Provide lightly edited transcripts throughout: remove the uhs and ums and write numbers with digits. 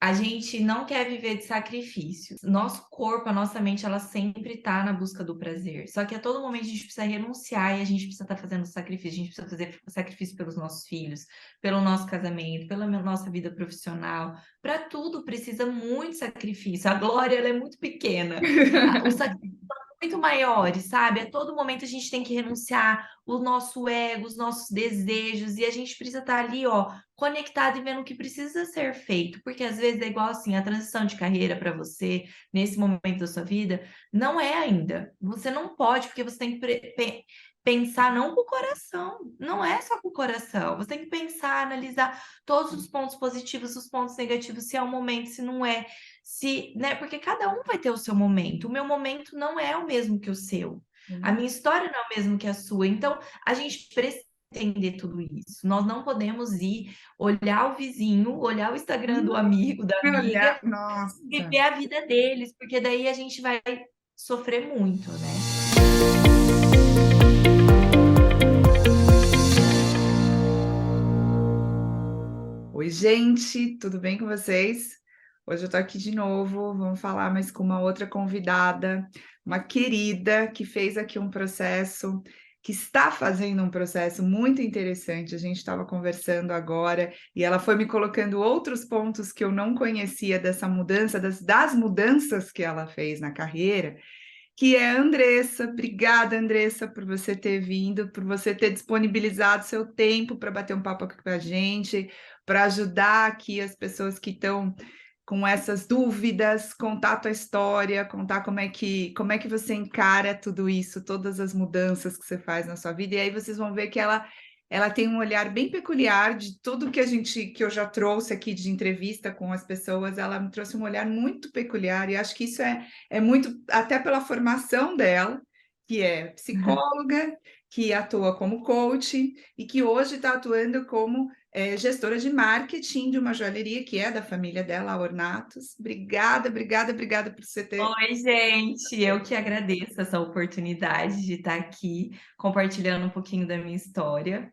a gente não quer viver de sacrifícios. Nosso corpo, a nossa mente, ela sempre tá na busca do prazer. Só que a todo momento a gente precisa renunciar e a gente precisa estar fazendo sacrifício. A gente precisa fazer sacrifício pelos nossos filhos, pelo nosso casamento, pela nossa vida profissional. Para tudo precisa muito sacrifício. A glória, ela é muito pequena. O sacrifício é muito maiores, sabe? A todo momento a gente tem que renunciar o nosso ego, os nossos desejos, e a gente precisa estar ali, ó, conectado e vendo o que precisa ser feito, porque às vezes é igual assim, a transição de carreira para você, nesse momento da sua vida, não é ainda. Você não pode, porque você tem que pensar não com o coração, não é só com o coração. Você tem que pensar, analisar todos os pontos positivos, os pontos negativos, se é o momento, se não é, se, né? Porque cada um vai ter o seu momento. O meu momento não é o mesmo que o seu. A minha história não é o mesmo que a sua. Então, a gente precisa entender tudo isso. Nós não podemos ir olhar o vizinho, olhar o Instagram do amigo, da amiga, Olha, nossa. viver a vida deles, porque daí a gente vai sofrer muito, né? Oi, gente, tudo bem com vocês? Hoje eu tô aqui de novo, vamos falar mais com uma outra convidada, uma querida que fez aqui um processo, que está fazendo um processo muito interessante. A gente estava conversando agora e ela foi me colocando outros pontos que eu não conhecia dessa mudança, das mudanças que ela fez na carreira, que é a Andressa. Obrigada, Andressa, por você ter vindo, por você ter disponibilizado seu tempo para bater um papo aqui com a gente, para ajudar aqui as pessoas que estão com essas dúvidas, contar a tua história, contar como é que você encara tudo isso, todas as mudanças que você faz na sua vida. E aí vocês vão ver que ela tem um olhar bem peculiar de tudo que eu já trouxe aqui de entrevista com as pessoas. Ela me trouxe um olhar muito peculiar e acho que isso é muito até pela formação dela, que é psicóloga, que atua como coach e que hoje está atuando como gestora de marketing de uma joalheria que é da família dela, a Ornatos. Obrigada, obrigada, obrigada por você ter. Oi, gente, eu que agradeço essa oportunidade de estar aqui compartilhando um pouquinho da minha história,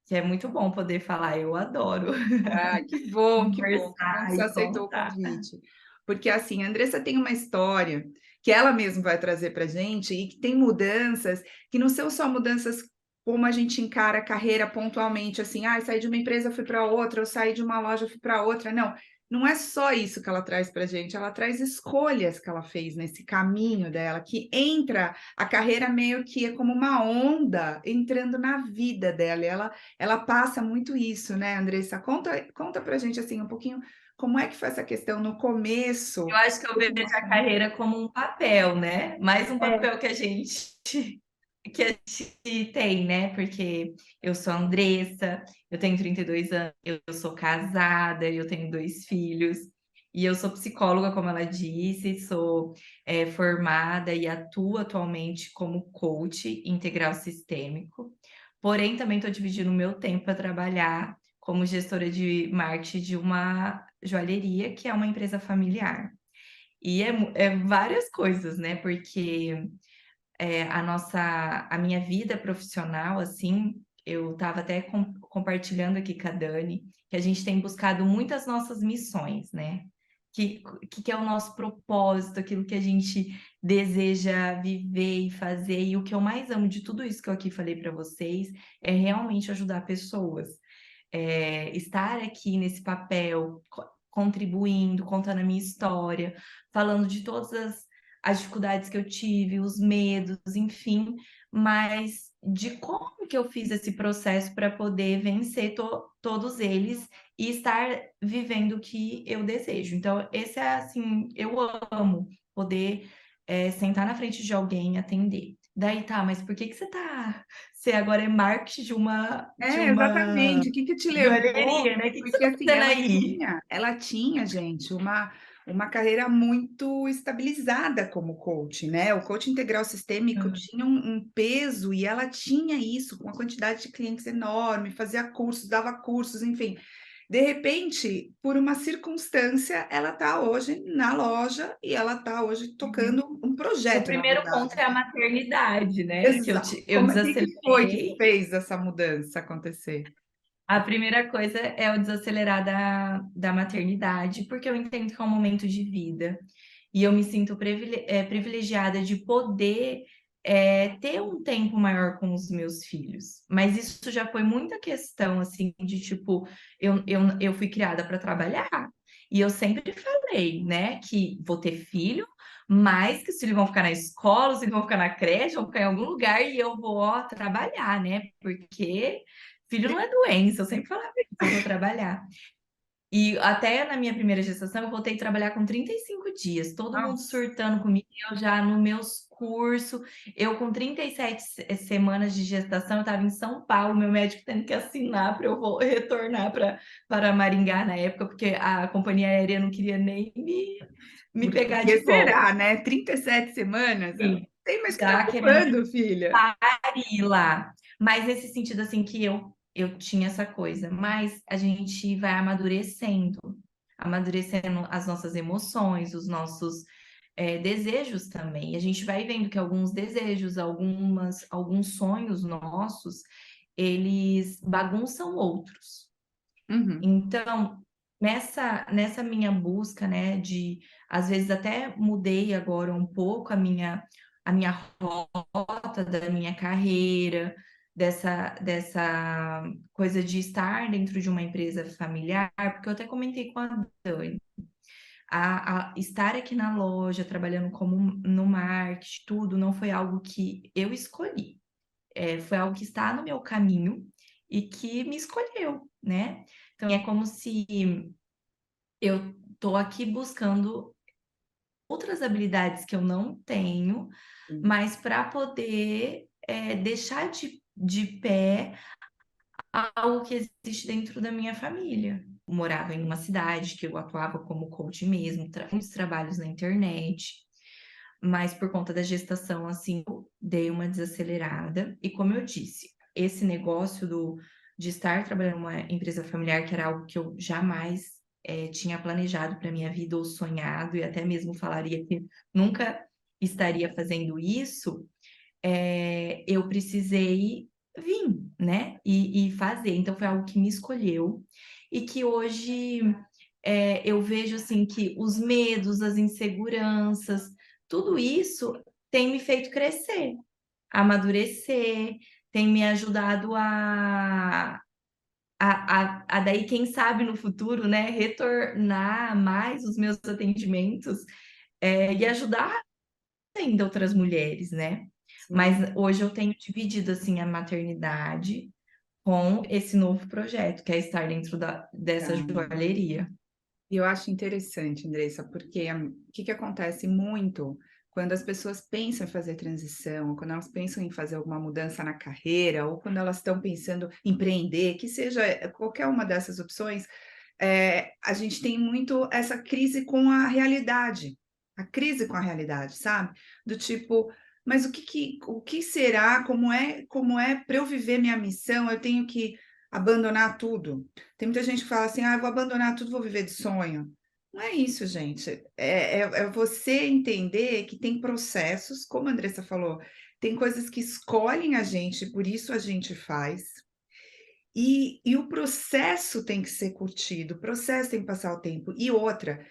que é muito bom poder falar, eu adoro Ah, que bom, que bom que conversar você e aceitou o contar. convite. Porque assim, a Andressa tem uma história que ela mesma vai trazer para a gente e que tem mudanças que não são só mudanças como a gente encara a carreira pontualmente, assim, ah, saí de uma empresa, fui para outra, eu saí de uma loja, fui para outra. Não, não é só isso que ela traz para a gente, ela traz escolhas que ela fez nesse caminho dela, que entra a carreira meio que é como uma onda entrando na vida dela. E ela passa muito isso, né, Andressa? Conta pra gente assim um pouquinho como é que foi essa questão no começo. Eu acho que eu vejo a carreira como um papel, né? Mais um É. papel que a gente tem, né? Porque eu sou a Andressa, eu tenho 32 anos, eu sou casada, eu tenho 2 filhos, e eu sou psicóloga, como ela disse, sou formada e atuo atualmente como coach integral sistêmico. Porém, também estou dividindo o meu tempo para trabalhar como gestora de marketing de uma joalheria, que é uma empresa familiar. E é várias coisas, né? Porque a minha vida profissional, assim, eu estava até compartilhando aqui com a Dani, que a gente tem buscado muitas nossas missões, né? Que é o nosso propósito, aquilo que a gente deseja viver e fazer. E o que eu mais amo de tudo isso que eu aqui falei para vocês é realmente ajudar pessoas. Estar aqui nesse papel, contribuindo, contando a minha história, falando de todas as dificuldades que eu tive, os medos, enfim, mas de como que eu fiz esse processo para poder vencer todos eles e estar vivendo o que eu desejo. Então, esse é assim, eu amo poder sentar na frente de alguém e atender. Daí tá, mas por que que você agora é marketing de uma Exatamente. O que que te levou? joalheria, né? O que que você Porque tá assim, fazendo ela aí? tinha, ela tinha, gente, uma carreira muito estabilizada como coach, né? O coach integral sistêmico Hum. tinha um peso e ela tinha isso, com uma quantidade de clientes enorme, fazia cursos, dava cursos, enfim. De repente, por uma circunstância, ela está hoje na loja e ela está hoje Uhum. tocando um O projeto, na primeiro ponto verdade. é a maternidade, né? Que Exato. eu Como é que foi que desacelerei. fez essa mudança acontecer? A primeira coisa é o desacelerar da maternidade, porque eu entendo que é um momento de vida. E eu me sinto privilegiada de poder ter um tempo maior com os meus filhos. Mas isso já foi muita questão, assim, de tipo, eu fui criada para trabalhar. E eu sempre falei, né, que vou ter filho, mas que os filhos vão ficar na escola, os filhos vão ficar na creche, vão ficar em algum lugar e eu vou ó, trabalhar, né? Porque filho não é doença, eu sempre falava isso, eu vou trabalhar. E até na minha primeira gestação, eu voltei a trabalhar com 35 dias, todo mundo Nossa, surtando comigo, eu já nos meus cursos, eu com 37 semanas de gestação, eu estava em São Paulo, meu médico tendo que assinar para eu retornar para Maringá na época, porque a companhia aérea não queria nem me por pegar que de volta. será, né? 37 semanas? Eu não Sim, sei mais o que está já querendo pulando, filha. ir lá. Mas nesse sentido, assim, que eu tinha essa coisa. Mas a gente vai amadurecendo as nossas emoções, os nossos desejos também. E a gente vai vendo que alguns desejos, alguns sonhos nossos, eles bagunçam outros. Uhum, Então, nessa minha busca, né, às vezes até mudei agora um pouco a minha rota da minha carreira, dessa coisa de estar dentro de uma empresa familiar, porque eu até comentei com a Dani, estar aqui na loja, trabalhando como no marketing, tudo, não foi algo que eu escolhi. Foi algo que está no meu caminho e que me escolheu, né? Então, é como se eu estou aqui buscando outras habilidades que eu não tenho, sim. mas para poder deixar de pé algo que existe dentro da minha família. Eu morava em uma cidade que eu atuava como coach mesmo, muitos trabalhos na internet, mas por conta da gestação, assim, eu dei uma desacelerada. E como eu disse, esse negócio de estar trabalhando numa empresa familiar, que era algo que eu jamais tinha planejado para minha vida ou sonhado, e até mesmo falaria que nunca estaria fazendo isso, eu precisei vir, né? E fazer. Então foi algo que me escolheu e que hoje eu vejo assim que os medos, as inseguranças, tudo isso tem me feito crescer, amadurecer, tem me ajudado a daí, quem sabe no futuro, né, retornar mais os meus atendimentos e ajudar ainda outras mulheres, né? Mas Sim. hoje eu tenho dividido assim a maternidade com esse novo projeto, que é estar dentro dessa Tá. joalheria. E eu acho interessante, Andressa, porque o que que acontece muito quando as pessoas pensam em fazer transição, ou quando elas pensam em fazer alguma mudança na carreira, ou quando elas estão pensando em empreender, que seja qualquer uma dessas opções, a gente tem muito essa crise com a realidade, a crise com a realidade, sabe? Do tipo, mas o que será, como é para eu viver minha missão, eu tenho que abandonar tudo. Tem muita gente que fala assim: ah, eu vou abandonar tudo, vou viver de sonho. Não é isso, gente. É você entender que tem processos, como a Andressa falou, tem coisas que escolhem a gente, por isso a gente faz. E o processo tem que ser curtido, o processo tem que passar o tempo. E outra,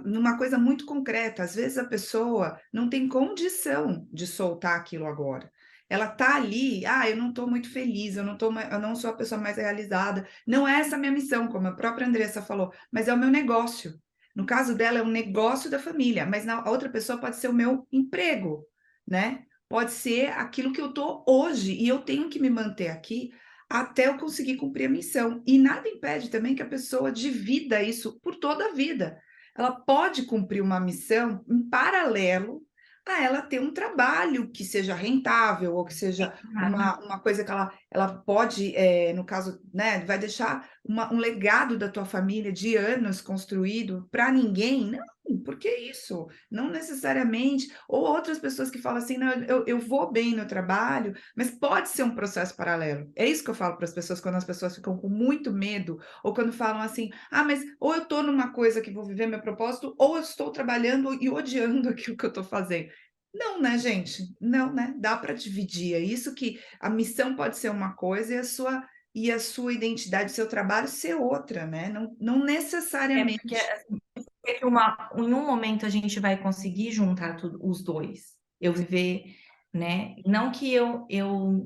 numa coisa muito concreta, às vezes a pessoa não tem condição de soltar aquilo agora. Ela tá ali, ah, eu não estou muito feliz, eu não sou a pessoa mais realizada. Não é essa a minha missão, como a própria Andressa falou, mas é o meu negócio. No caso dela, é um negócio da família, mas na outra pessoa pode ser o meu emprego, né? Pode ser aquilo que eu estou hoje e eu tenho que me manter aqui até eu conseguir cumprir a missão. E nada impede também que a pessoa divida isso por toda a vida. Ela pode cumprir uma missão em paralelo a ela ter um trabalho que seja rentável, ou que seja uma coisa que ela pode, no caso, né, vai deixar um legado da tua família de anos construído para ninguém. Não, por que isso? Não necessariamente. Ou outras pessoas que falam assim, não, eu vou bem no trabalho, mas pode ser um processo paralelo. É isso que eu falo para as pessoas quando as pessoas ficam com muito medo, ou quando falam assim: ah, mas ou eu estou numa coisa que vou viver meu propósito, ou eu estou trabalhando e odiando aquilo que eu estou fazendo. Não, né, gente? Não, né? Dá para dividir. É isso que a missão pode ser uma coisa e a sua e a sua identidade, o seu trabalho ser outra, né, não Porque necessariamente. assim, é que em um momento a gente vai conseguir juntar tudo, os dois. Eu viver, né? Não que eu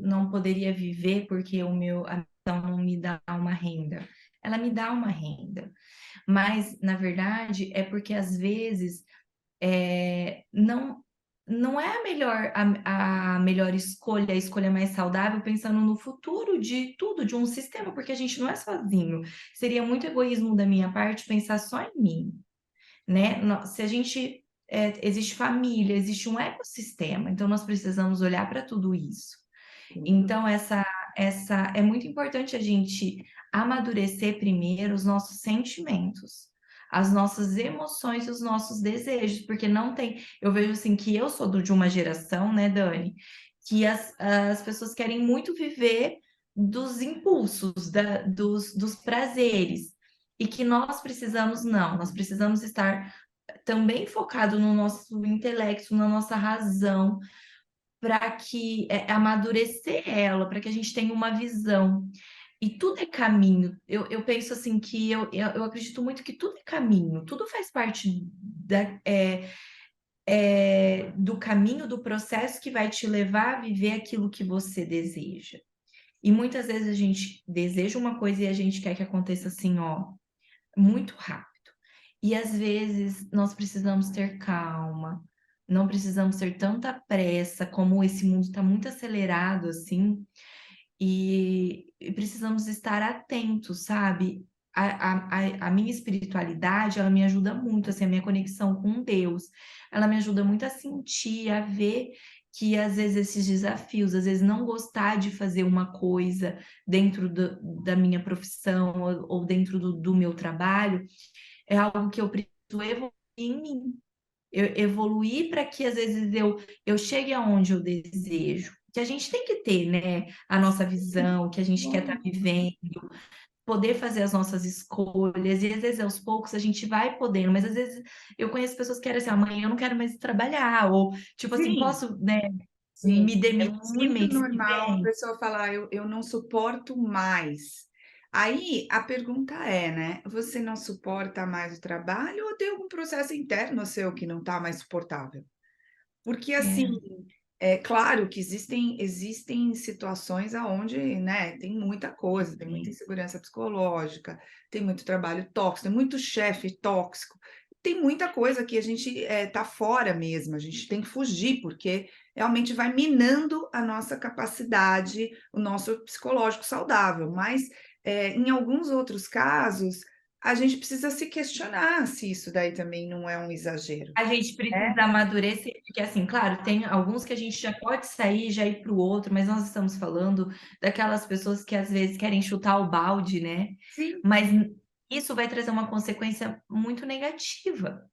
não poderia viver porque a missão não me dá uma renda. Ela me dá uma renda. Mas, na verdade, é porque às vezes não é a melhor escolha, a escolha mais saudável, pensando no futuro de tudo, de um sistema, porque a gente não é sozinho. Seria muito egoísmo da minha parte pensar só em mim, né? Se a gente existe família, existe um ecossistema, então nós precisamos olhar para tudo isso. Então, essa é muito importante a gente amadurecer primeiro os nossos sentimentos, as nossas emoções e os nossos desejos, porque não tem. Eu vejo assim que eu sou de uma geração, né, Dani, que as pessoas querem muito viver dos impulsos, dos prazeres, e que nós precisamos, não, nós precisamos estar também focado no nosso intelecto, na nossa razão, para que amadurecer ela, para que a gente tenha uma visão. E tudo é caminho. Eu penso assim que eu acredito muito que tudo é caminho, tudo faz parte do caminho, do processo que vai te levar a viver aquilo que você deseja. E muitas vezes a gente deseja uma coisa e a gente quer que aconteça assim, ó, muito rápido. E às vezes nós precisamos ter calma, não precisamos ter tanta pressa, como esse mundo está muito acelerado assim, e precisamos estar atentos, sabe? A minha espiritualidade, ela me ajuda muito, assim, a minha conexão com Deus, ela me ajuda muito a sentir, a ver que às vezes esses desafios, às vezes não gostar de fazer uma coisa dentro da minha profissão ou dentro do meu trabalho, é algo que eu preciso evoluir em mim. Eu evoluir para que às vezes eu chegue aonde eu desejo. Que a gente tem que ter, né, a nossa visão, o que a gente quer estar vivendo, poder fazer as nossas escolhas, e às vezes aos poucos a gente vai podendo, mas às vezes eu conheço pessoas que querem assim, amanhã eu não quero mais trabalhar, ou tipo assim, Sim, posso, né, sim, me é demitir muito mês que normal a vem? pessoa falar: "Eu não suporto mais". Aí a pergunta é, né, você não suporta mais o trabalho ou tem algum processo interno seu que não está mais suportável? Porque assim, É, é claro que existem situações aonde, né, tem muita coisa, tem muita sim. insegurança psicológica, tem muito trabalho tóxico, tem muito chefe tóxico, tem muita coisa que a gente, tá fora mesmo, a gente tem que fugir, porque realmente vai minando a nossa capacidade, o nosso psicológico saudável. Mas, em alguns outros casos, a gente precisa se questionar se isso daí também não é um exagero, A gente né. precisa amadurecer, porque assim, claro, tem alguns que a gente já pode sair, já ir para o outro, mas nós estamos falando daquelas pessoas que às vezes querem chutar o balde, né? Sim. Mas isso vai trazer uma consequência muito negativa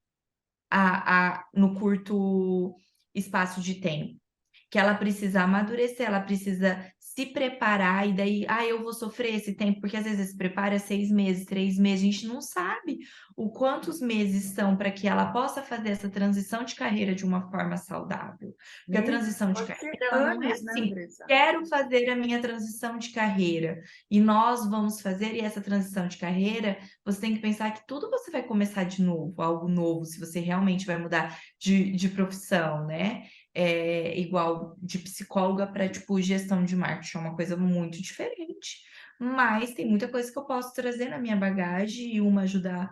no curto espaço de tempo, que ela precisa amadurecer, ela precisa se preparar, e daí, eu vou sofrer esse tempo, porque às vezes se prepara 6 meses, 3 meses, a gente não sabe o quantos meses são para que ela possa fazer essa transição de carreira de uma forma saudável. Porque a Meses, transição de pode carreira, ser ela não é anos, né, assim, Andressa? quero fazer a minha transição de carreira, e nós vamos fazer, e essa transição de carreira, você tem que pensar que tudo você vai começar de novo, algo novo, se você realmente vai mudar de profissão, né? Igual de psicóloga para, tipo, gestão de marketing, é uma coisa muito diferente. Mas tem muita coisa que eu posso trazer na minha bagagem e uma ajudar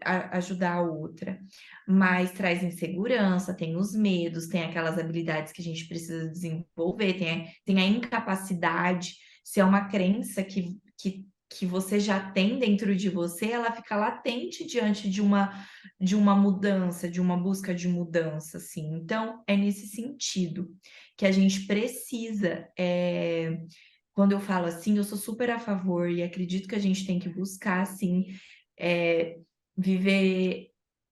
a outra. Mas traz insegurança, tem os medos, tem aquelas habilidades que a gente precisa desenvolver, tem a incapacidade. Se é uma crença que você já tem dentro de você, ela fica latente diante de uma mudança, de uma busca de mudança, assim. Então, é nesse sentido que a gente precisa. Quando eu falo assim, eu sou super a favor e acredito que a gente tem que buscar, assim, é, viver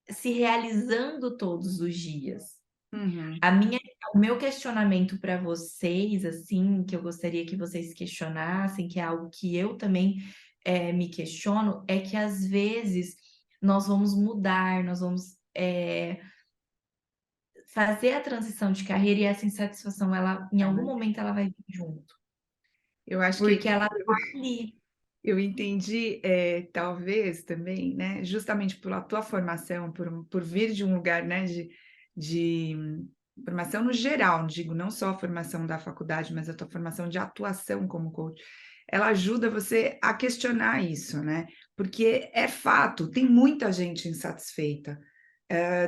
se realizando todos os dias. Uhum. A minha, o meu questionamento para vocês, assim, que eu gostaria que vocês questionassem, que é algo que eu também me questiono, é que às vezes nós vamos mudar, nós vamos fazer a transição de carreira, e essa insatisfação, ela, em É, algum mas momento, ela vai vir junto. Eu acho que porque ela tá ali. eu entendi, talvez também, né, justamente pela tua formação, por vir de um lugar, né, de formação no geral, digo, não só a formação da faculdade, mas a tua formação de atuação como coach, ela ajuda você a questionar isso, né, porque é fato, tem muita gente insatisfeita,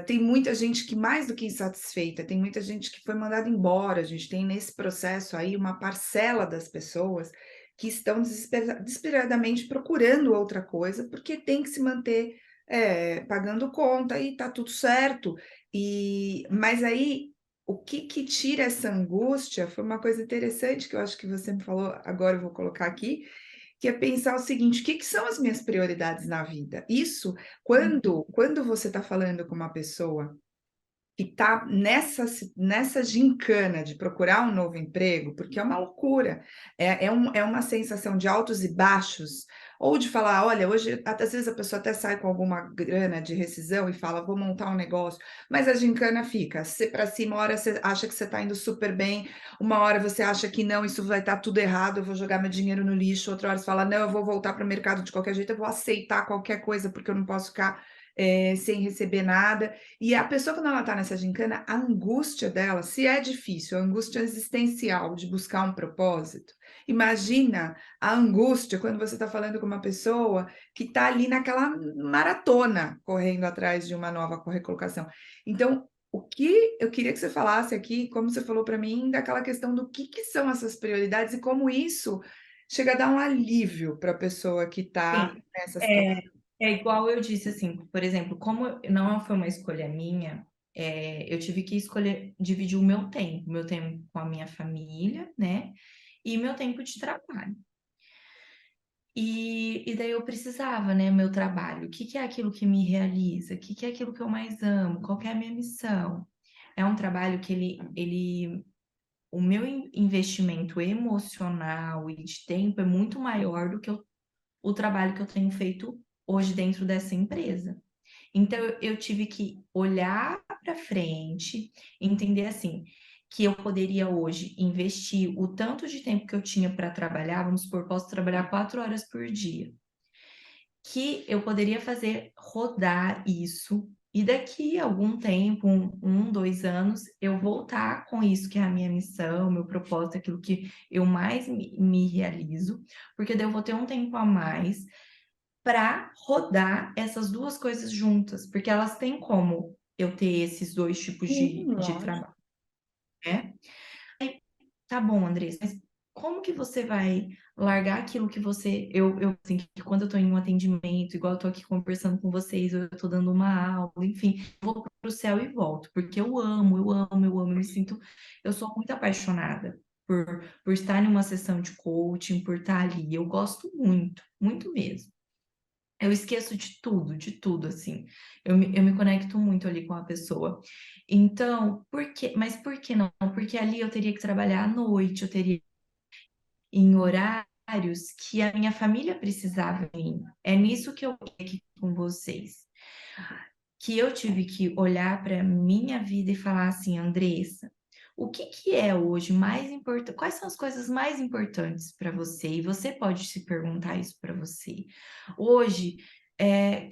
tem muita gente que mais do que insatisfeita, tem muita gente que foi mandada embora, a gente tem nesse processo aí uma parcela das pessoas que estão desesperadamente procurando outra coisa, porque tem que se manter, pagando conta e tá tudo certo. Mas aí, o que que tira essa angústia foi uma coisa interessante que eu acho que você me falou, agora eu vou colocar aqui, que é pensar o seguinte: "O que que são as minhas prioridades na vida?". Isso, quando você está falando com uma pessoa que está nessa gincana de procurar um novo emprego, porque é uma loucura, é uma sensação de altos e baixos, ou de falar: "Olha, hoje", às vezes a pessoa até sai com alguma grana de rescisão e fala: "Vou montar um negócio", mas a gincana fica, se para cima, uma hora você acha que você está indo super bem, uma hora você acha que não, isso vai estar tudo errado, eu vou jogar meu dinheiro no lixo, outra hora você fala: "Não, eu vou voltar para o mercado de qualquer jeito, eu vou aceitar qualquer coisa, porque eu não posso ficar, sem receber nada". E a pessoa, quando ela está nessa gincana, a angústia dela, se é difícil, a angústia existencial de buscar um propósito, imagina a angústia quando você está falando com uma pessoa que está ali naquela maratona, correndo atrás de uma nova recolocação. Então, o que eu queria que você falasse aqui, como você falou para mim, daquela questão do que são essas prioridades e como isso chega a dar um alívio para a pessoa que está Sim, nessa é, situação. é igual eu disse, assim, por exemplo, como não foi uma escolha minha, eu tive que escolher dividir o meu tempo com a minha família, né? E meu tempo de trabalho. E daí eu precisava, né, meu trabalho. O que que é aquilo que me realiza? O que que é aquilo que eu mais amo? Qual que é a minha missão? É um trabalho que o meu investimento emocional e de tempo é muito maior do que o trabalho que eu tenho feito hoje dentro dessa empresa. Então, eu tive que olhar para frente, entender assim, que eu poderia hoje investir o tanto de tempo que eu tinha para trabalhar, vamos supor, posso trabalhar 4 horas por dia, que eu poderia fazer rodar isso, e daqui a algum tempo, 2 anos, eu voltar com isso que é a minha missão, meu propósito, aquilo que eu mais me realizo, porque daí eu vou ter um tempo a mais para rodar essas duas coisas juntas, porque elas têm como eu ter esses dois tipos Sim, de lógico. trabalho, né? Aí, tá bom, Andressa, mas como que você vai largar aquilo que você. Eu assim, que quando eu tô em um atendimento, igual eu tô aqui conversando com vocês, eu tô dando uma aula, enfim, eu vou pro céu e volto, porque eu amo, eu amo, eu amo, eu me sinto. Eu sou muito apaixonada por estar em uma sessão de coaching, por estar ali. Eu gosto muito, muito mesmo. Eu esqueço de tudo, assim. Eu me conecto muito ali com a pessoa. Então, mas por que não? Porque ali eu teria que trabalhar à noite, eu teria em horários que a minha família precisava de mim. É nisso que eu tô aqui com vocês. Que eu tive que olhar para minha vida e falar assim, Andressa, o que que é hoje mais importante? Quais são as coisas mais importantes para você? E você pode se perguntar isso para você. Hoje,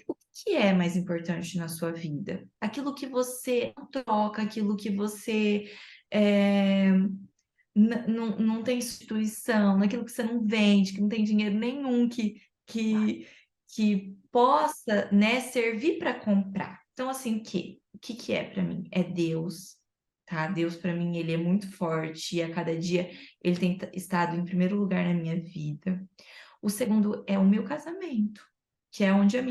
o que é mais importante na sua vida? Aquilo que você não troca, aquilo que você é, não tem instituição, naquilo que você não vende, que não tem dinheiro nenhum que possa, né, servir para comprar. Então, assim, o que que é para mim? É Deus, tá? Deus para mim, ele é muito forte e a cada dia ele tem estado em primeiro lugar na minha vida. O segundo é o meu casamento, que é onde a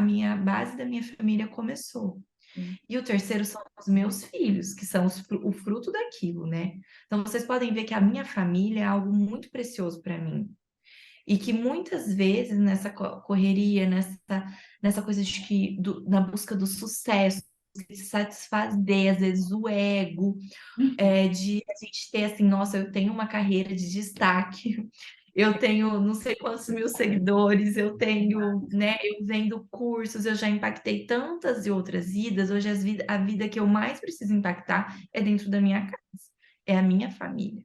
minha base da minha família começou. Sim. E o terceiro são os meus filhos, que são o fruto daquilo, né? Então, vocês podem ver que a minha família é algo muito precioso para mim. E que muitas vezes nessa correria, nessa coisa de na busca do sucesso, de satisfazer, às vezes, o ego, de a gente ter assim, nossa, eu tenho uma carreira de destaque, eu tenho não sei quantos mil seguidores, eu tenho, né, eu vendo cursos, eu já impactei tantas e outras vidas, hoje a vida que eu mais preciso impactar é dentro da minha casa, é a minha família.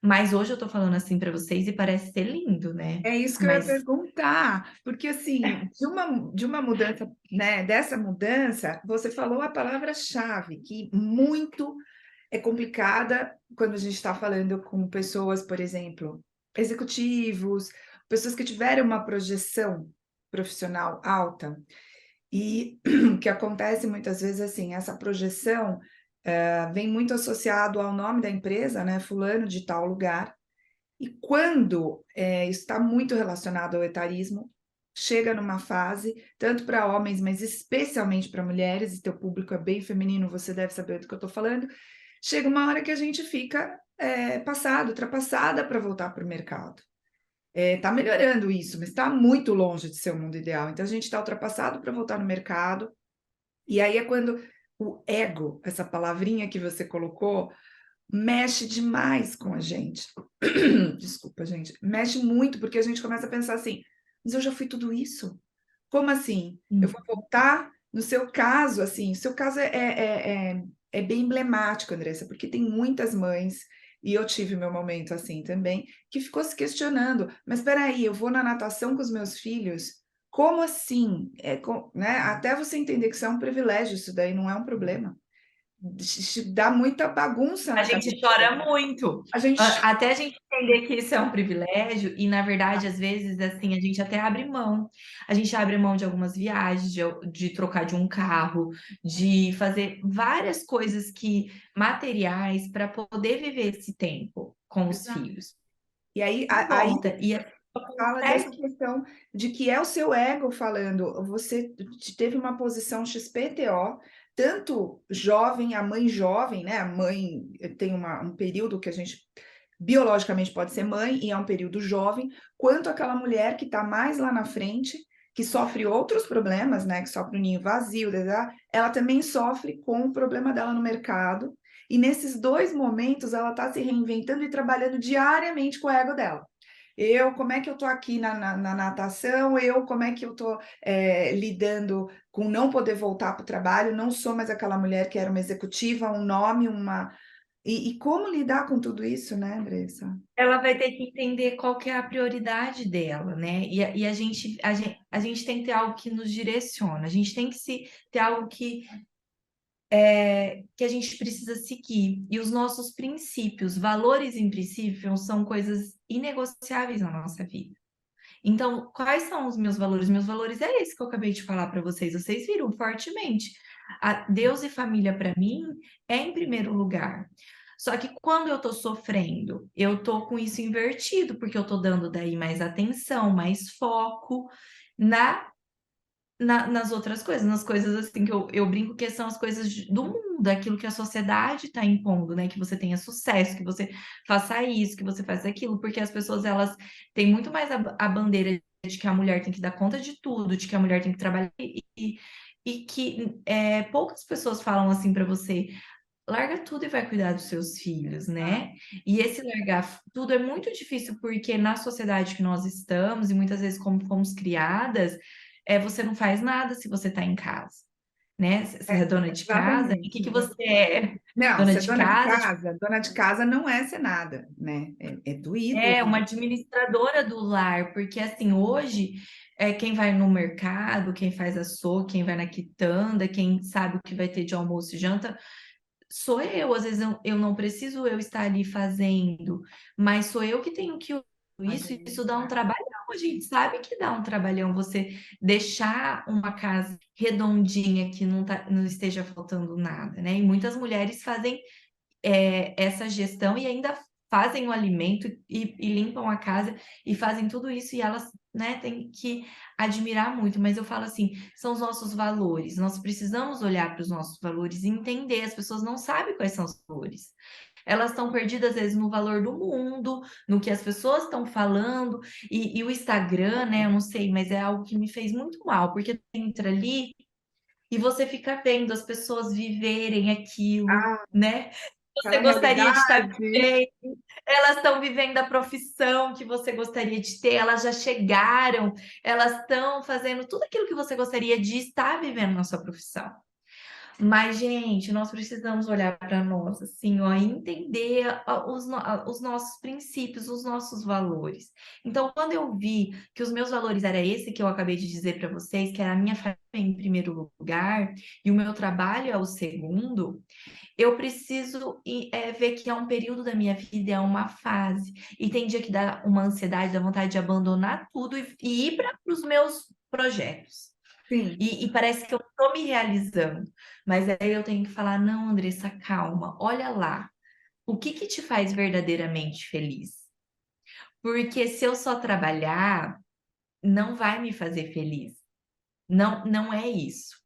Mas hoje eu tô falando assim para vocês e parece ser lindo, né? É isso que eu ia Mas perguntar, porque assim, de uma mudança, né, dessa mudança, você falou a palavra-chave, que muito é complicada quando a gente está falando com pessoas, por exemplo, executivos, pessoas que tiveram uma projeção profissional alta, e o que acontece muitas vezes assim, essa projeção vem muito associado ao nome da empresa, né, fulano de tal lugar, e quando isso está muito relacionado ao etarismo, chega numa fase, tanto para homens, mas especialmente para mulheres, e teu público é bem feminino, você deve saber do que eu estou falando, chega uma hora que a gente fica ultrapassada para voltar para o mercado. Está melhorando isso, mas está muito longe de ser o mundo ideal. Então a gente está ultrapassado para voltar no mercado, e aí é quando o ego, essa palavrinha que você colocou, mexe demais com a gente. Desculpa, gente. Mexe muito, porque a gente começa a pensar assim: mas eu já fui tudo isso? Como assim? Eu vou voltar? No seu caso, assim, o seu caso é bem emblemático, Andressa, porque tem muitas mães, e eu tive meu momento assim também, que ficou se questionando: mas espera aí, eu vou na natação com os meus filhos? Como assim? Né? Até você entender que isso é um privilégio, isso daí não é um problema. Dá muita bagunça a na gente cabeça. chora muito. A gente Até a gente entender que isso é um privilégio, e na verdade, às vezes, assim, a gente até abre mão. A gente abre mão de algumas viagens, de trocar de um carro, de fazer várias coisas que materiais para poder viver esse tempo com os Exato. filhos. E aí, Não volta. E a fala dessa consegue. questão de que é o seu ego falando, você teve uma posição XPTO, tanto jovem, a mãe jovem, né? A mãe tem um período que a gente biologicamente pode ser mãe e é um período jovem, quanto aquela mulher que está mais lá na frente, que sofre outros problemas, né? Que sofre o ninho vazio, ela também sofre com o problema dela no mercado. E nesses dois momentos ela está se reinventando e trabalhando diariamente com o ego dela. Como é que eu estou aqui na natação, como é que eu estou lidando com não poder voltar para o trabalho, não sou mais aquela mulher que era uma executiva, um nome, uma. E como lidar com tudo isso, né, Andressa? Ela vai ter que entender qual que é a prioridade dela, né? E a gente tem que ter algo que nos direciona, a gente tem que ter algo que a gente precisa seguir. E os nossos princípios, valores em princípio, são coisas inegociáveis na nossa vida. Então, quais são os meus valores? Meus valores é esse que eu acabei de falar para vocês. Vocês viram fortemente. Deus e família, para mim, é em primeiro lugar. Só que quando eu tô sofrendo, eu tô com isso invertido, porque eu tô dando daí mais atenção, mais foco na nas outras coisas, nas coisas assim que eu brinco que são as coisas do mundo, aquilo que a sociedade está impondo, né? Que você tenha sucesso, que você faça isso, que você faça aquilo, porque as pessoas elas têm muito mais a bandeira de que a mulher tem que dar conta de tudo, de que a mulher tem que trabalhar e que poucas pessoas falam assim para você. Larga tudo e vai cuidar dos seus filhos, Ah, né? E esse largar tudo é muito difícil porque na sociedade que nós estamos, e muitas vezes como fomos criadas, você não faz nada se você está em casa, né? Você é dona de casa, e o que exatamente. que você é? Não, Dona ser de casa, tipo, dona de casa não é ser nada, né? É doído, é uma né? administradora do lar, porque assim, hoje, quem vai no mercado, quem faz açougue, quem vai na quitanda, quem sabe o que vai ter de almoço e janta, sou eu, às vezes eu não preciso eu estar ali fazendo, mas sou eu que tenho que isso dá um Administrar. trabalhão, a gente sabe que dá um trabalhão você deixar uma casa redondinha que não esteja faltando nada, né? E muitas mulheres fazem essa gestão e ainda fazem o alimento e limpam a casa e fazem tudo isso e elas, né, têm que admirar muito. Mas eu falo assim, são os nossos valores. Nós precisamos olhar para os nossos valores e entender. As pessoas não sabem quais são os valores. Elas estão perdidas, às vezes, no valor do mundo, no que as pessoas estão falando, e o Instagram, né? Eu não sei, mas é algo que me fez muito mal, porque entra ali e você fica vendo as pessoas viverem aquilo, Ah, né? Você aquela gostaria de estar realidade. vivendo, elas estão vivendo a profissão que você gostaria de ter, elas já chegaram, elas estão fazendo tudo aquilo que você gostaria de estar vivendo na sua profissão. Mas, gente, nós precisamos olhar para nós, assim, ó, e entender os nossos princípios, os nossos valores. Então, quando eu vi que os meus valores era esse que eu acabei de dizer para vocês, que era a minha família em primeiro lugar e o meu trabalho é o segundo, eu preciso ver que é um período da minha vida, é uma fase. E tem dia que dá uma ansiedade, dá vontade de abandonar tudo e ir para os meus projetos. Sim. E parece que eu estou me realizando. Mas aí eu tenho que falar, não, Andressa, calma, olha lá. O que que te faz verdadeiramente feliz? Porque se eu só trabalhar, não vai me fazer feliz. Não, não é isso.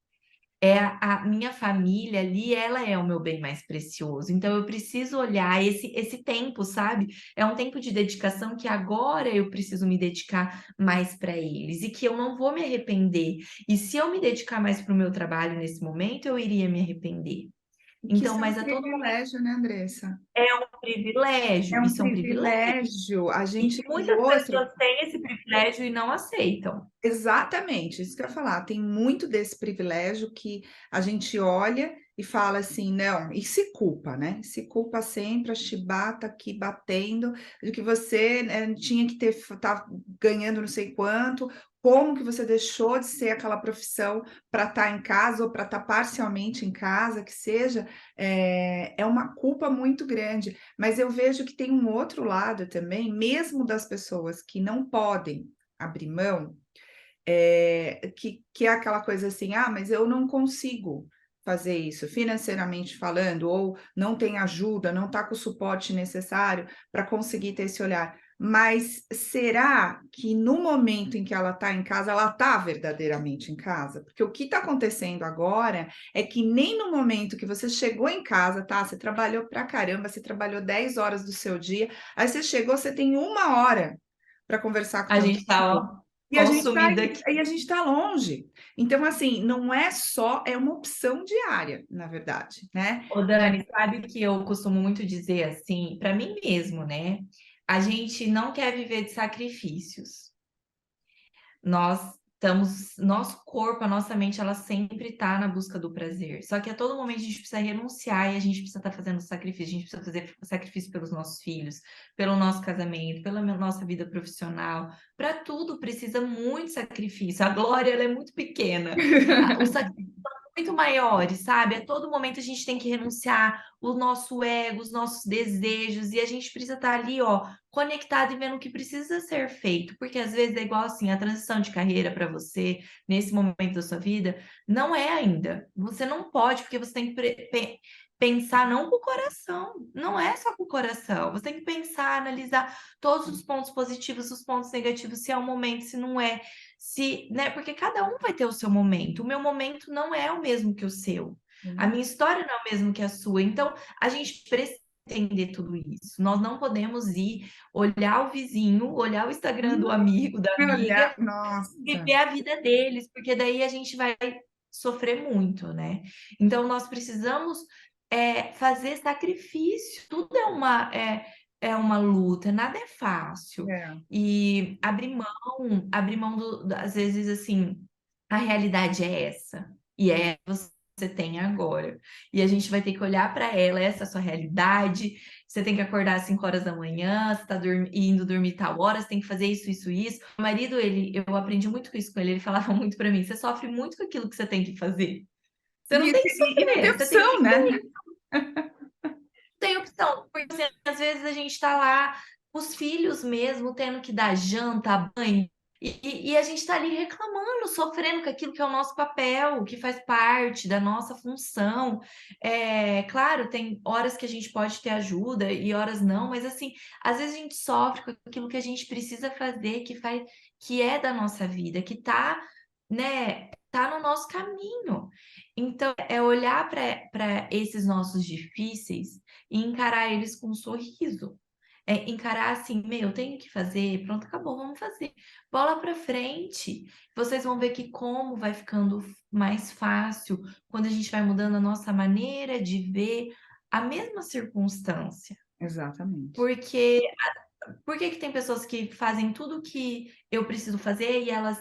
É a minha família ali, ela é o meu bem mais precioso. Então eu preciso olhar esse tempo, sabe? É um tempo de dedicação que agora eu preciso me dedicar mais para eles e que eu não vou me arrepender. E se eu me dedicar mais para o meu trabalho nesse momento, eu iria me arrepender. E que Então, isso é um mas a todo momento privilégio, né, Andressa? é um privilégio, É um isso é um privilégio. privilégio. A E gente, que e muitas outra, pessoas têm esse privilégio e não aceitam. exatamente, isso que eu ia falar. Tem muito desse privilégio que a gente olha e fala assim, não, e se culpa, né? Se culpa sempre, a chibata aqui batendo, de que você tinha que ter, tá ganhando não sei quanto, como que você deixou de ser aquela profissão para estar em casa ou para estar parcialmente em casa, que seja, é uma culpa muito grande. Mas eu vejo que tem um outro lado também, mesmo das pessoas que não podem abrir mão, que é aquela coisa assim, ah, mas eu não consigo fazer isso financeiramente falando, ou não tem ajuda, não está com o suporte necessário para conseguir ter esse olhar. Mas será que no momento em que ela está em casa, ela está verdadeiramente em casa? Porque o que está acontecendo agora é que nem no momento que você chegou em casa, tá? Você trabalhou pra caramba, você trabalhou 10 horas do seu dia, aí você chegou, você tem 1 hora para conversar com o A teu gente está, marido. ó, E a gente está consumida aqui. e a gente está longe. Então, assim, não é só, é uma opção diária, na verdade, né? Ô, Dani, sabe que eu costumo muito dizer assim, para mim mesmo, né? A gente não quer viver de sacrifícios. Nós estamos, nosso corpo, a nossa mente, ela sempre está na busca do prazer. Só que a todo momento a gente precisa renunciar e a gente precisa estar fazendo sacrifício. A gente precisa fazer sacrifício pelos nossos filhos, pelo nosso casamento, pela nossa vida profissional. Para tudo precisa muito sacrifício. A glória, ela é muito pequena. O sacrifício muito maiores, sabe? A todo momento a gente tem que renunciar o nosso ego, os nossos desejos, e a gente precisa estar ali, ó, conectado e vendo o que precisa ser feito, porque às vezes é igual assim, a transição de carreira para você, nesse momento da sua vida, não é ainda. Você não pode, porque você tem que pensar não com o coração, não é só com o coração. Você tem que pensar, analisar todos os pontos positivos, os pontos negativos, se é o momento, se não é, se, né? Porque cada um vai ter o seu momento. O meu momento não é o mesmo que o seu. A minha história não é o mesmo que a sua. Então, a gente precisa entender tudo isso. Nós não podemos ir olhar o vizinho, olhar o Instagram do amigo, da amiga, Olha, nossa, viver a vida deles, porque daí a gente vai sofrer muito, né? Então, nós precisamos fazer sacrifício. Tudo é uma luta, nada é fácil. é, E abrir mão às vezes assim, a realidade é essa. E é você tem agora. E a gente vai ter que olhar para ela, essa é a sua realidade. Você tem que acordar às 5 horas da manhã, você está indo dormir tal hora, você tem que fazer isso, isso, isso. O marido, eu aprendi muito com isso com ele, ele falava muito para mim: você sofre muito com aquilo que você tem que fazer. Você não tem que e não tem sofrer, você tem opção, que né? tem opção, porque assim, às vezes a gente está lá, os filhos mesmo tendo que dar janta, banho, e a gente está ali reclamando, sofrendo com aquilo que é o nosso papel, que faz parte da nossa função. É, claro, tem horas que a gente pode ter ajuda e horas não, mas assim, às vezes a gente sofre com aquilo que a gente precisa fazer, que é da nossa vida, que tá, né, tá no nosso caminho. Então, é olhar para esses nossos difíceis e encarar eles com um sorriso. É encarar assim, meu, eu tenho que fazer, pronto, acabou, vamos fazer. Bola para frente. Vocês vão ver que como vai ficando mais fácil quando a gente vai mudando a nossa maneira de ver a mesma circunstância. Exatamente. Porque por que que tem pessoas que fazem tudo o que eu preciso fazer e elas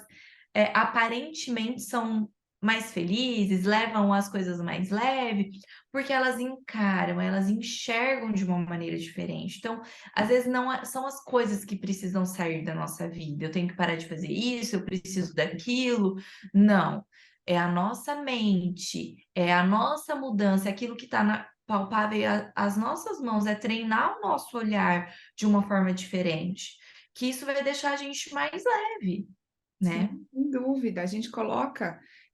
aparentemente são mais felizes, levam as coisas mais leve, porque elas encaram, elas enxergam de uma maneira diferente. Então, às vezes não são as coisas que precisam sair da nossa vida. Eu tenho que parar de fazer isso, eu preciso daquilo. Não, é a nossa mente, é a nossa mudança, é aquilo que está palpável às nossas mãos, é treinar o nosso olhar de uma forma diferente, que isso vai deixar a gente mais leve, né? Sim, sem dúvida.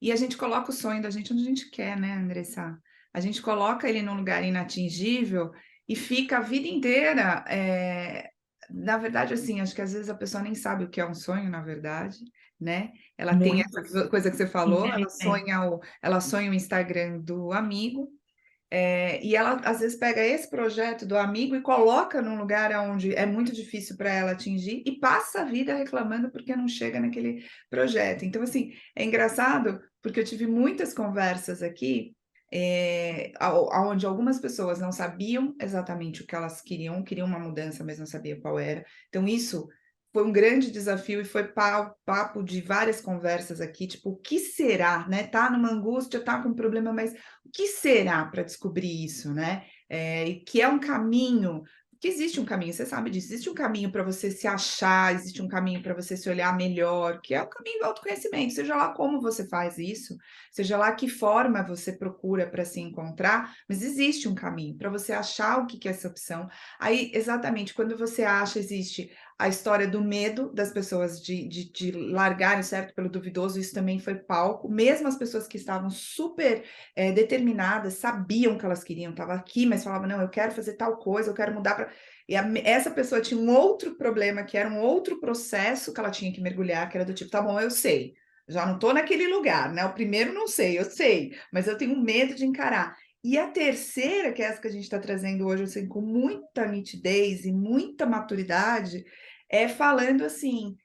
E a gente coloca o sonho da gente onde a gente quer, né, Andressa? A gente coloca ele num lugar inatingível e fica a vida inteira. Na verdade, assim, acho que às vezes a pessoa nem sabe o que é um sonho, na verdade, né? Ela tem Muito, essa coisa que você falou, infelizmente. ela sonha o Instagram do amigo. E ela às vezes pega esse projeto do amigo e coloca num lugar onde é muito difícil para ela atingir e passa a vida reclamando porque não chega naquele projeto. Então, assim, é engraçado porque eu tive muitas conversas aqui, onde algumas pessoas não sabiam exatamente o que elas queriam uma mudança, mas não sabiam qual era. Então, isso foi um grande desafio e foi papo de várias conversas aqui, tipo, o que será, né? Tá numa angústia, tá com um problema, mas o que será para descobrir isso, né? E que é um caminho, que existe um caminho, você sabe disso, existe um caminho para você se achar, existe um caminho para você se olhar melhor, que é o caminho do autoconhecimento, seja lá como você faz isso, seja lá que forma você procura para se encontrar, mas existe um caminho para você achar o que que é essa opção. Aí, exatamente, quando você acha, existe a história do medo das pessoas de largarem o certo pelo duvidoso, isso também foi palco, mesmo as pessoas que estavam super determinadas, sabiam que elas queriam, estava aqui, mas falavam, não, eu quero fazer tal coisa, eu quero mudar para... Essa pessoa tinha um outro problema, que era um outro processo que ela tinha que mergulhar, que era do tipo, tá bom, eu sei, já não estou naquele lugar, né? O primeiro não sei, eu sei, mas eu tenho medo de encarar. E a terceira, que é essa que a gente está trazendo hoje, assim, com muita nitidez e muita maturidade, é falando assim,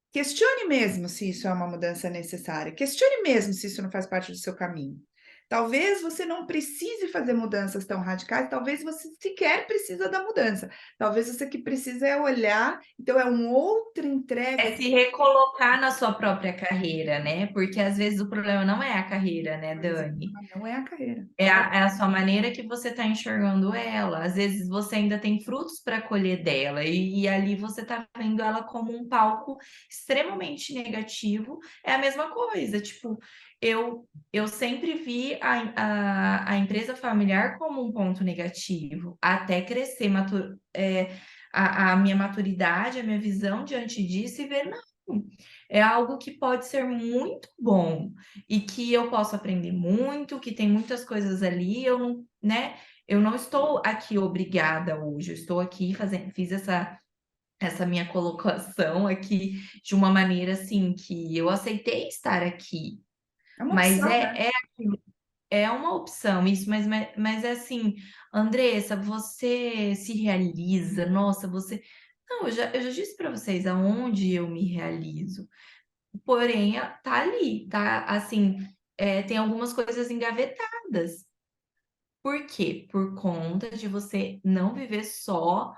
questione mesmo se isso é uma mudança necessária. Questione mesmo se isso não faz parte do seu caminho. Talvez você não precise fazer mudanças tão radicais, talvez você sequer precisa da mudança. Talvez você que precisa é olhar, então é uma outra É entrega. se recolocar na sua própria carreira, né? Porque às vezes o problema não é a carreira, né, Mas Dani? não é a carreira. É a sua maneira que você está enxergando ela. Às vezes você ainda tem frutos para colher dela, e ali você está vendo ela como um palco extremamente negativo. É a mesma coisa, tipo, eu sempre vi a empresa familiar como um ponto negativo, até crescer a minha maturidade, a minha visão diante disso e ver, não, é algo que pode ser muito bom e que eu posso aprender muito, que tem muitas coisas ali, eu não, né? Eu não estou aqui obrigada hoje, eu estou aqui fazendo, fiz essa minha colocação aqui de uma maneira assim que eu aceitei estar aqui, É uma mas opção, né? é uma opção isso, mas é assim, Andressa, você se realiza, nossa, você. Não, eu já disse para vocês aonde eu me realizo. Porém, tá ali, tá? Assim, tem algumas coisas engavetadas. Por quê? Por conta de você não viver só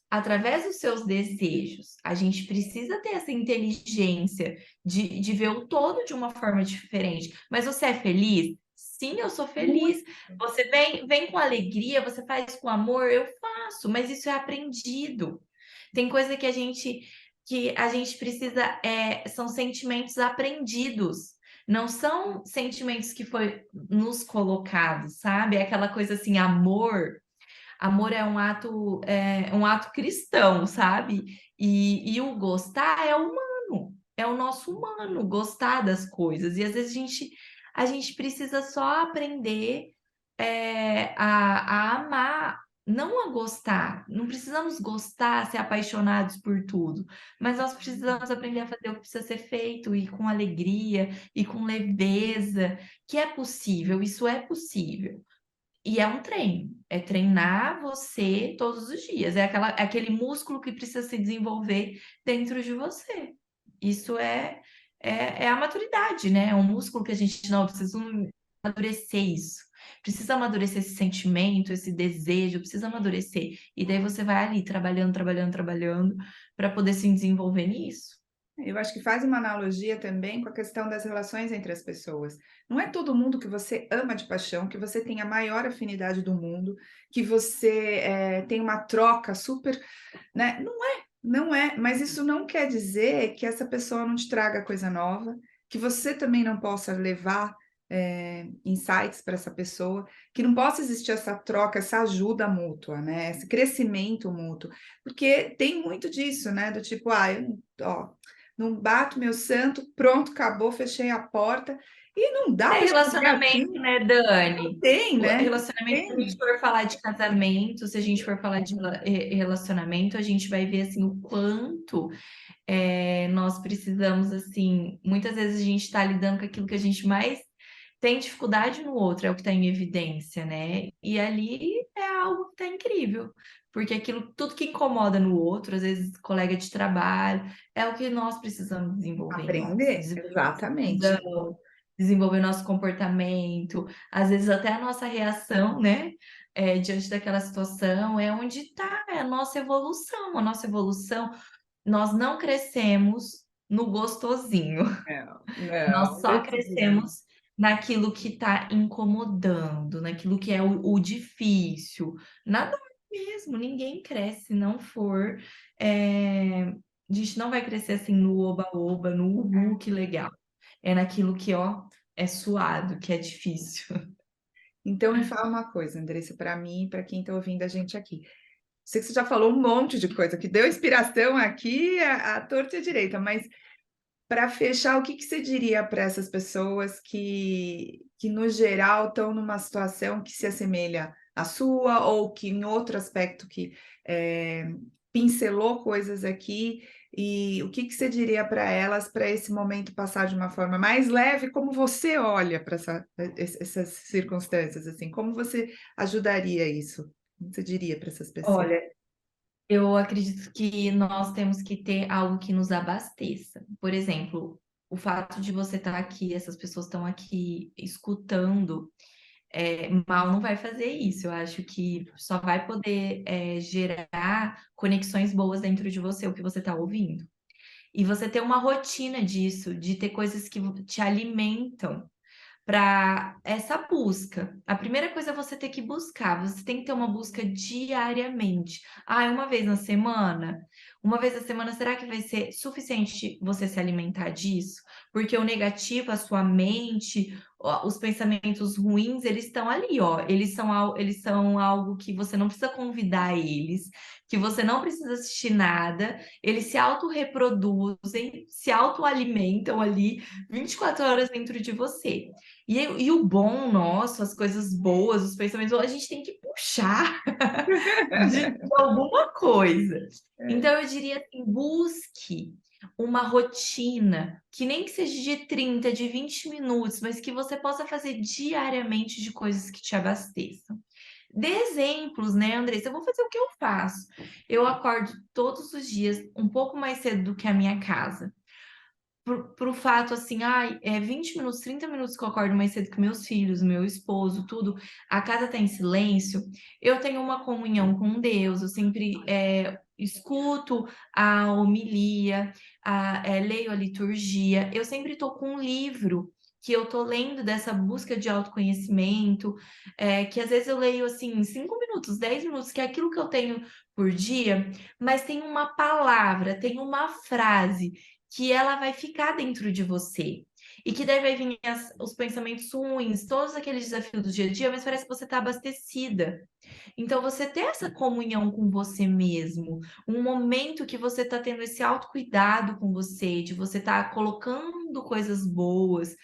através dos seus desejos. A gente precisa ter essa inteligência de ver o todo de uma forma diferente. Mas você é feliz? Sim, eu sou Muito. feliz. Você vem com alegria, você faz com amor, eu faço, mas isso é aprendido. Tem coisa que a gente precisa, são sentimentos aprendidos. Não são sentimentos que foi nos colocados, sabe? É aquela coisa assim, amor é um ato cristão, sabe? E o gostar é humano, é o nosso humano, gostar das coisas. E às vezes a gente precisa só aprender a amar, não a gostar. Não precisamos gostar, ser apaixonados por tudo, mas nós precisamos aprender a fazer o que precisa ser feito, e com alegria, e com leveza, que é possível, isso é possível. E é um treino, é treinar você todos os dias, é aquele músculo que precisa se desenvolver dentro de você. Isso é a maturidade, né? É um músculo que a gente não precisa amadurecer isso. Precisa amadurecer esse sentimento, esse desejo, precisa amadurecer. E daí você vai ali trabalhando, trabalhando, trabalhando para poder se desenvolver nisso. Eu acho que faz uma analogia também com a questão das relações entre as pessoas. Não é todo mundo que você ama de paixão, que você tem a maior afinidade do mundo, que você, tem uma troca super, né, não é, mas isso não quer dizer que essa pessoa não te traga coisa nova, que você também não possa levar, insights para essa pessoa, que não possa existir essa troca, essa ajuda mútua, né, esse crescimento mútuo, porque tem muito disso, né, do tipo: "Ah, eu não ó, não bato meu santo, pronto, acabou, fechei a porta", e não dá É para chegar assim, relacionamento, né, não Dani? tem, O né, não relacionamento, se a gente tem. for falar de casamento, se a gente for falar de relacionamento, a gente vai ver assim o quanto nós precisamos, assim, muitas vezes a gente está lidando com aquilo que a gente mais tem dificuldade no outro, é o que está em evidência, né? E ali é algo que está incrível, porque aquilo, tudo que incomoda no outro, às vezes colega de trabalho, é o que nós precisamos desenvolver em nós, Aprender, desenvolver nossa exatamente. visão, desenvolver nosso comportamento, às vezes até a nossa reação, né? Diante daquela situação, é onde está a nossa evolução. A nossa evolução, nós não crescemos no gostosinho, Não, nós não, só desse jeito. crescemos naquilo que está incomodando, naquilo que é o difícil, na dor mesmo, ninguém cresce se não for, a gente não vai crescer assim no oba-oba, no uhul, que legal. É naquilo que, ó, é suado, que é difícil. Então me fala uma coisa, Andressa, para mim e para quem está ouvindo a gente aqui. Sei que você já falou um monte de coisa, que deu inspiração aqui à torta e à direita, mas para fechar, o que que você diria para essas pessoas que no geral estão numa situação que se assemelha à sua ou que em outro aspecto que, pincelou coisas aqui, e o que que você diria para elas, para esse momento passar de uma forma mais leve, como você olha para essas circunstâncias, assim, como você ajudaria isso? Como você diria para essas pessoas? Olha, eu acredito que nós temos que ter algo que nos abasteça. Por exemplo, o fato de você estar aqui, essas pessoas estão aqui escutando, mal não vai fazer isso. Eu acho que só vai poder, gerar conexões boas dentro de você, o que você está ouvindo. E você ter uma rotina disso, de ter coisas que te alimentam para essa busca. A primeira coisa é você ter que buscar, você tem que ter uma busca diariamente. Ah, é uma vez na semana? Uma vez na semana, será que vai ser suficiente você se alimentar disso? Porque o negativo, a sua mente, os pensamentos ruins, eles estão ali, ó. Eles são algo que você não precisa convidar eles, que você não precisa assistir nada, eles se autorreproduzem, se autoalimentam ali 24 horas dentro de você. E o bom nosso, as coisas boas, os pensamentos, a gente tem que puxar de alguma coisa. Então, eu diria assim, busque uma rotina, que nem que seja de 30, de 20 minutos, mas que você possa fazer diariamente de coisas que te abasteçam. Dê exemplos, né, Andressa? Eu vou fazer o que eu faço. Eu acordo todos os dias um pouco mais cedo do que a minha casa. Pro fato assim, ai, 20 minutos, 30 minutos que eu acordo mais cedo que meus filhos, meu esposo, tudo, a casa tá em silêncio, eu tenho uma comunhão com Deus, eu sempre escuto a homilia, leio a liturgia, eu sempre tô com um livro que eu tô lendo dessa busca de autoconhecimento, que às vezes eu leio assim 5 minutos, 10 minutos, que é aquilo que eu tenho por dia, mas tem uma palavra, tem uma frase que ela vai ficar dentro de você. E que daí vai vir os pensamentos ruins, todos aqueles desafios do dia a dia, mas parece que você está abastecida. Então, você ter essa comunhão com você mesmo, um momento que você está tendo esse autocuidado com você, de você estar colocando coisas boas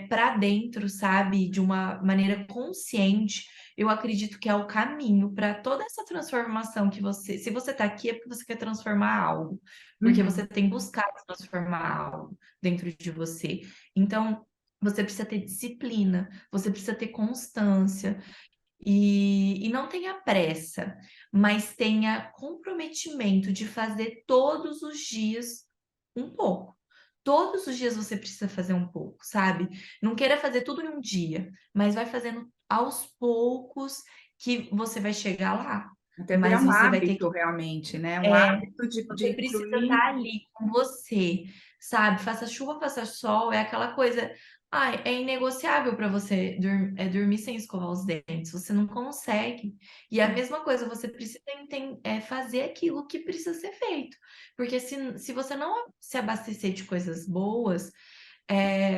para dentro, sabe, de uma maneira consciente, eu acredito que é o caminho para toda essa transformação que você. Se você está aqui, é porque você quer transformar algo, porque você Uhum. tem buscado transformar algo dentro de você. Então, você precisa ter disciplina, você precisa ter constância, e não tenha pressa, mas tenha comprometimento de fazer todos os dias um pouco. Todos os dias você precisa fazer um pouco, sabe? Não queira fazer tudo em um dia, mas vai fazendo aos poucos que você vai chegar lá. Até virar mas um você vai ter hábito que realmente, né, um é, hábito de você precisa estar incluir. ali com você, sabe? Faça chuva, faça sol, é aquela coisa. Ai, é inegociável para você dormir sem escovar os dentes. Você não consegue. E a mesma coisa, você precisa fazer aquilo que precisa ser feito. Porque se você não se abastecer de coisas boas,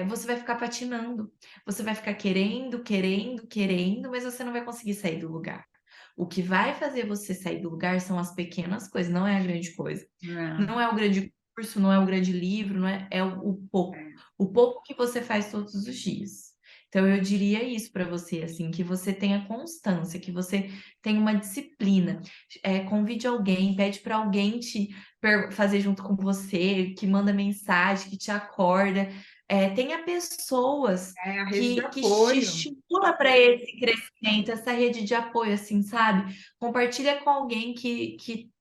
você vai ficar patinando. Você vai ficar querendo, querendo, querendo, mas você não vai conseguir sair do lugar. O que vai fazer você sair do lugar são as pequenas coisas, não é a grande coisa. Não, Não é o grande curso, não é o grande livro, não é, é o pouco. é, O pouco que você faz todos os dias. Então eu diria isso para você, assim, que você tenha constância, que você tenha uma disciplina. Convide alguém, pede para alguém fazer junto com você, que manda mensagem, que te acorda. Tenha pessoas a rede de que te apoio. estimula para esse crescimento, essa rede de apoio, assim, sabe? Compartilha com alguém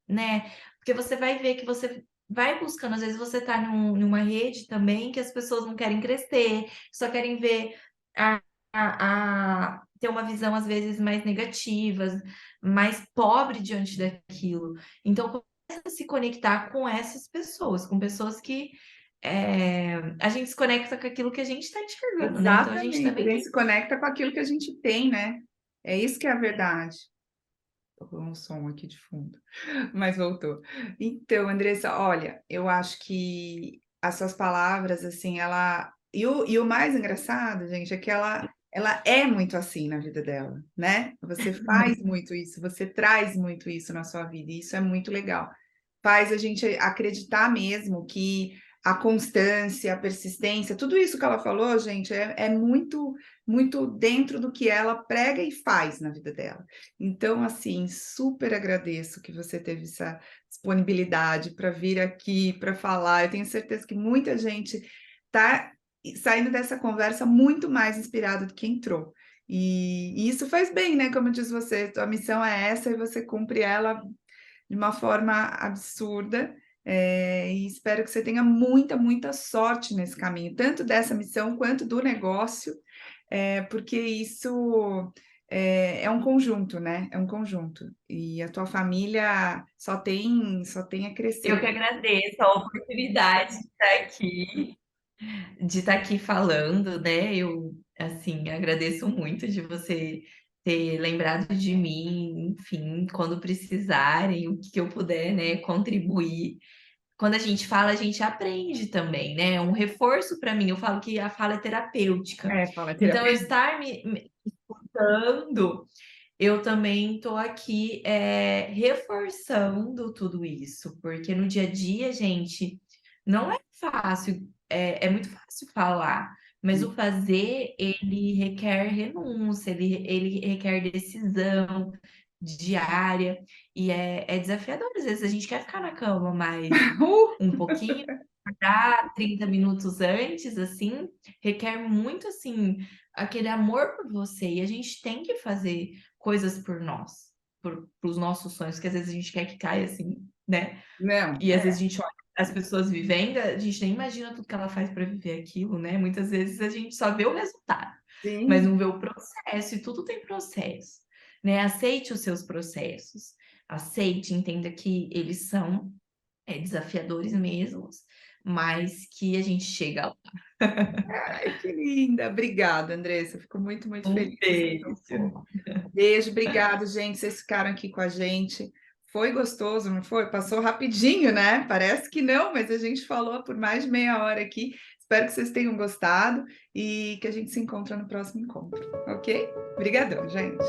né? Porque você vai ver que você vai buscando, às vezes você tá numa rede também que as pessoas não querem crescer, só querem ver a, ter uma visão às vezes mais negativa, mais pobre diante daquilo. Então, começa a se conectar com essas pessoas, com pessoas que a gente se conecta com aquilo que a gente está enxergando, né? Então a gente Exatamente, a também gente tem. se conecta com aquilo que a gente tem, né. É isso que é a verdade. Tô com um som aqui de fundo, mas voltou. Então, Andressa, olha, eu acho que as suas palavras, assim, e o mais engraçado, gente, é que ela é muito assim na vida dela, né. Você faz muito isso, você traz muito isso na sua vida, e isso é muito legal. Faz a gente acreditar mesmo que a constância, a persistência, tudo isso que ela falou, gente, é muito muito dentro do que ela prega e faz na vida dela. Então, assim, super agradeço que você teve essa disponibilidade para vir aqui, para falar. Eu tenho certeza que muita gente está saindo dessa conversa muito mais inspirada do que entrou. E isso faz bem, né? Como diz você, tua missão é essa e você cumpre ela de uma forma absurda. E espero que você tenha muita, muita sorte nesse caminho, tanto dessa missão quanto do negócio, porque isso é um conjunto, né? É um conjunto. E a tua família só tem a Eu crescer. que agradeço a oportunidade de estar aqui falando, né? Eu, assim, agradeço muito de você ter lembrado de mim, enfim, quando precisarem, o que eu puder, né, contribuir. Quando a gente fala, a gente aprende também, né? É um reforço para mim. Eu falo que a fala é terapêutica. Fala Então, eu terapia. estar me escutando, eu também estou aqui reforçando tudo isso, porque no dia a dia, gente, não é fácil, é muito fácil falar, mas o fazer, ele requer renúncia, ele requer decisão diária, e é desafiador. Às vezes a gente quer ficar na cama mais um pouquinho, acordar 30 minutos antes, assim, requer muito, assim, aquele amor por você, e a gente tem que fazer coisas por nós, os nossos sonhos, que às vezes a gente quer que caia assim, né? Não, E às vezes a gente olha as pessoas vivendo, a gente nem imagina tudo que ela faz para viver aquilo, né? Muitas vezes a gente só vê o resultado, mas sim. não vê o processo, e tudo tem processo, né? Aceite os seus processos, aceite, entenda que eles são desafiadores mesmos, mas que a gente chega lá. Ai, que linda. Obrigada, Andressa. Fico muito, muito Um feliz que você beijo. topou. Beijo, obrigado, gente. Vocês ficaram aqui com a gente. Foi gostoso, não foi? Passou rapidinho, né? Parece que não, mas a gente falou por mais de meia hora aqui. Espero que vocês tenham gostado e que a gente se encontre no próximo encontro, ok? Obrigadão, gente.